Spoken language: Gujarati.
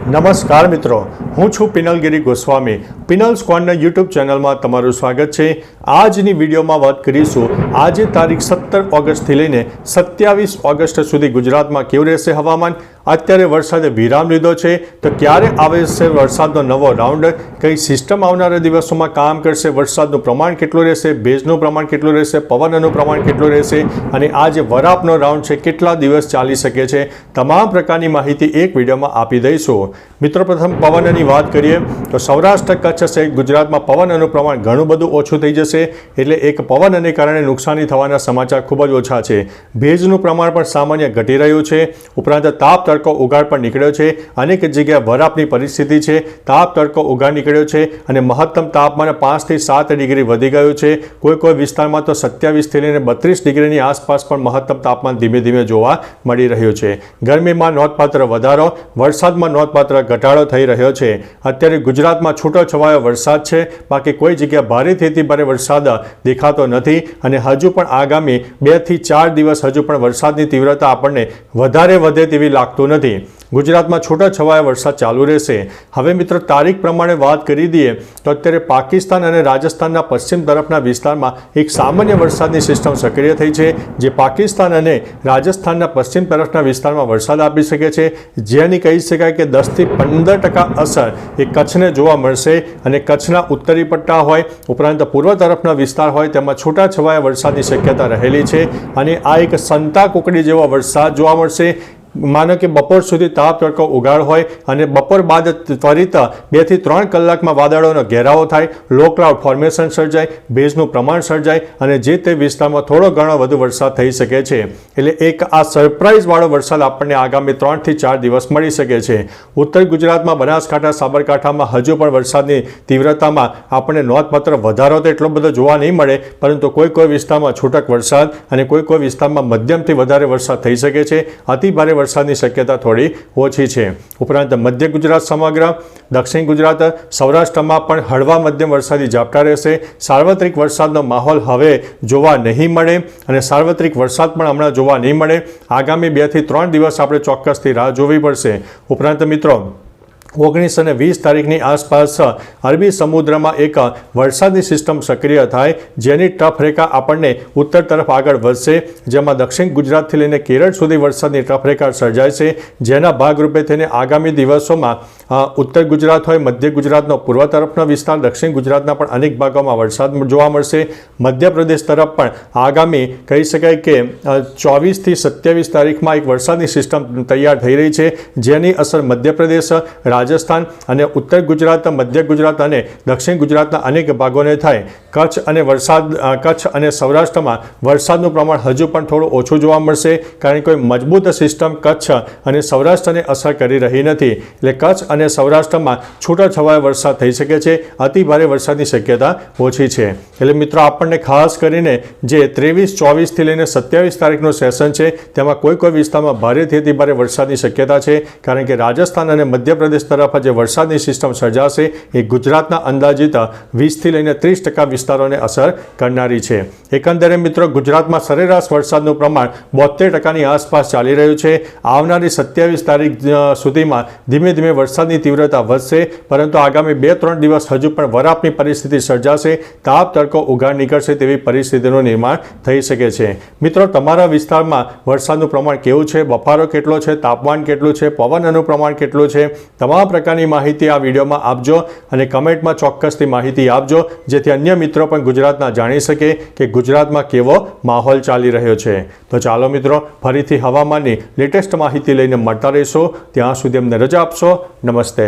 નમસ્કાર મિત્રો, હું છું પિનલગીરી ગોસ્વામી. પિનલ્સ કોર્નર યુટ્યુબ ચેનલમાં તમારું સ્વાગત છે. આજની વિડીયોમાં વાત કરીશું આજે તારીખ 17 ઓગસ્ટથી લઈને 27 ઓગસ્ટ સુધી ગુજરાતમાં કેવું રહેશે હવામાન. અત્યારે વરસાદે વિરામ લીધો છે તો ક્યારે આવે છે વરસાદનો નવો રાઉન્ડ, કઈ સિસ્ટમ આવનારા દિવસોમાં કામ કરશે, વરસાદનું પ્રમાણ કેટલું રહેશે, ભેજનું પ્રમાણ કેટલું રહેશે, પવનનું પ્રમાણ કેટલું રહેશે અને આ જે વરાપનો રાઉન્ડ છે કેટલા દિવસ ચાલી શકે છે, તમામ પ્રકારની માહિતી એક વિડીયોમાં આપી દઈશું. મિત્રો, પ્રથમ પવનની વાત કરીએ તો સૌરાષ્ટ્ર કચ્છ સહિત ગુજરાતમાં પવનનું પ્રમાણ ઘણું બધું ઓછું થઈ જશે. એટલે એક પવનને કારણે નુકસાની થવાના સમાચાર ખૂબ જ ઓછા છે. ભેજનું પ્રમાણ પણ સામાન્ય ઘટી રહ્યું છે. ઉપરાંત તાપ તડકો ઉગાડ પણ નીકળ્યો છે. અનેક જગ્યાએ વરાપની પરિસ્થિતિ છે. તાપ તડકો ઉગાડ નીકળ્યો છે અને મહત્તમ તાપમાન 5 થી 7 ડિગ્રી વધી ગયું છે. કોઈ વિસ્તારમાં તો 27 થી લઈને 32 ડિગ્રીની આસપાસ પણ મહત્તમ તાપમાન ધીમે ધીમે જોવા મળી રહ્યું છે. ગરમીમાં નોંધપાત્ર વધારો, વરસાદમાં નોંધપાત્ર ઘટાડો થઈ રહ્યો છે. અત્યારે ગુજરાતમાં છૂટો છવાયો વરસાદ છે, બાકી કોઈ જગ્યા ભારેથી ભારે વરસાદ દેખાતો નથી અને હજુ પણ આગામી 2 થી 4 દિવસ હજુ પણ વરસાદની તીવ્રતા આપણને વધારે વધે તેવી લાગતું નથી. ગુજરાતમાં છૂટો છવાયો વરસાદ ચાલુ રહેશે. હવે મિત્રો, તારીખ પ્રમાણે વાત કરી દઈએ તો અત્યારે પાકિસ્તાન અને રાજસ્થાનના પશ્ચિમ તરફના વિસ્તારમાં એક સામાન્ય વરસાદની સિસ્ટમ સક્રિય થઈ છે, જે પાકિસ્તાન અને રાજસ્થાનના પશ્ચિમ તરફના વિસ્તારમાં વરસાદ આપી શકે છે, જેની કહી શકાય કે 10 થી 15% અસર એ કચ્છને જોવા મળશે. અને કચ્છના ઉત્તરી પટ્ટા હોય ઉપરાંત પૂર્વ તરફના વિસ્તાર હોય તેમાં છૂટા છવાયા વરસાદની શક્યતા રહેલી છે અને આ એક સંતા કુકડી જેવો વરસાદ જોવા મળશે. માનો કે બપોર સુધી તાપ તડકો ઉગાડ હોય અને બપોર બાદ ત્વરિત 2 થી 3 કલાકમાં વાદળોનો ઘેરાવો થાય, લો ક્લાઉડ ફોર્મેશન સર્જાય, ભેજનું પ્રમાણ સર્જાય અને જે તે વિસ્તારમાં થોડો ઘણો વધુ વરસાદ થઈ શકે છે. એટલે એક આ સરપ્રાઇઝવાળો વરસાદ આપણને આગામી 3 થી 4 દિવસ મળી શકે છે. ઉત્તર ગુજરાતમાં બનાસકાંઠા, સાબરકાંઠામાં હજુ પણ વરસાદની તીવ્રતામાં આપણને નોંધપાત્ર વધારો તો એટલો બધો જોવા નહીં મળે, પરંતુ કોઈ વિસ્તારમાં છૂટક વરસાદ અને કોઈ વિસ્તારમાં મધ્યમથી વધારે વરસાદ થઈ શકે છે. અતિ ભારે વરસાદની શક્યતા થોડી ઓછી છે. ઉપરાંત મધ્ય ગુજરાત, સમગ્ર દક્ષિણ ગુજરાત, સૌરાષ્ટ્રમાં પણ હળવા મધ્યમ વરસાદી ઝાપટા રહેશે. સાર્વત્રિક વરસાદનો માહોલ હવે જોવા નહીં મળે અને સાર્વત્રિક વરસાદ પણ હમણાં જોવા નહીં મળે. આગામી 2 થી 3 દિવસ આપણે ચોક્કસથી રાહ જોવી પડશે. ઉપરાંત મિત્રો, 19 અને 20 તારીખની આસપાસ અરબી સમુદ્રમાં એક વરસાદની સિસ્ટમ સક્રિય થાય, જેની ટફ રેખા આપણને ઉત્તર તરફ આગળ વધશે, જેમાં દક્ષિણ ગુજરાતથી લઈને કેરળ સુધી વરસાદની ટફ રેખા સર્જાય છે. જેના ભાગરૂપે થઈને આગામી દિવસોમાં ઉત્તર ગુજરાત હોય, મધ્ય ગુજરાતનો પૂર્વ તરફનો વિસ્તાર, દક્ષિણ ગુજરાતના પણ અનેક ભાગોમાં વરસાદ જોવા મળશે. મધ્યપ્રદેશ તરફ પણ આગામી કહી શકાય કે 24 થી 27 તારીખમાં એક વરસાદની સિસ્ટમ તૈયાર થઈ રહી છે, જેની અસર મધ્યપ્રદેશ, રાજસ્થાન અને ઉત્તર ગુજરાત, મધ્ય ગુજરાત અને દક્ષિણ ગુજરાતના અનેક ભાગોને થાય. કચ્છ અને સૌરાષ્ટ્રમાં વરસાદનું પ્રમાણ હજુ પણ થોડું ઓછું જોવા મળશે, કારણ કે કોઈ મજબૂત સિસ્ટમ કચ્છ અને સૌરાષ્ટ્રને અસર કરી રહી નથી. એટલે કચ્છ અને સૌરાષ્ટ્રમાં છૂટાછવાયો વરસાદ થઈ શકે છે. અતિ ભારે વરસાદની શક્યતા ઓછી છે. એટલે મિત્રો, આપણને ખાસ કરીને જે 23, 24 થી લઈને 27 તારીખનું સેશન છે તેમાં કોઈ વિસ્તારમાં ભારેથી અતિ ભારે વરસાદની શક્યતા છે, કારણ કે રાજસ્થાન અને મધ્યપ્રદેશ તરફ જે વરસાદની સિસ્ટમ સર્જાશે એ ગુજરાતના અંદાજિત 20 થી લઈને 30% વિસ્તારોને અસર કરનારી છે. એકંદરે મિત્રો, ગુજરાતમાં સરેરાશ વરસાદનું પ્રમાણ 72%ની આસપાસ ચાલી રહ્યું છે. આવનારી 27 તારીખ સુધીમાં ધીમે ધીમે વરસાદની તીવ્રતા વધશે, પરંતુ આગામી 2-3 દિવસ હજુ પણ વરાપની પરિસ્થિતિ સર્જાશે. તાપ તડકો ઉગાડ નીકળશે તેવી પરિસ્થિતિનું નિર્માણ થઈ શકે છે. મિત્રો, તમારા વિસ્તારમાં વરસાદનું પ્રમાણ કેવું છે, બફારો કેટલો છે, તાપમાન કેટલું છે, પવનનું પ્રમાણ કેટલું છે, તમામ પ્રકારની માહિતી આ વિડીયોમાં આપજો અને કમેન્ટમાં ચોક્કસથી માહિતી આપજો, જેથી અન્ય મિત્રો પણ ગુજરાતના જાણી શકે કે ગુજરાતમાં કેવો માહોલ ચાલી રહ્યો છે. તો ચાલો મિત્રો, ફરીથી હવામાનની લેટેસ્ટ માહિતી લઈને મળતા રહીશું. ત્યાં સુધી અમને રજા આપશો. નમસ્તે.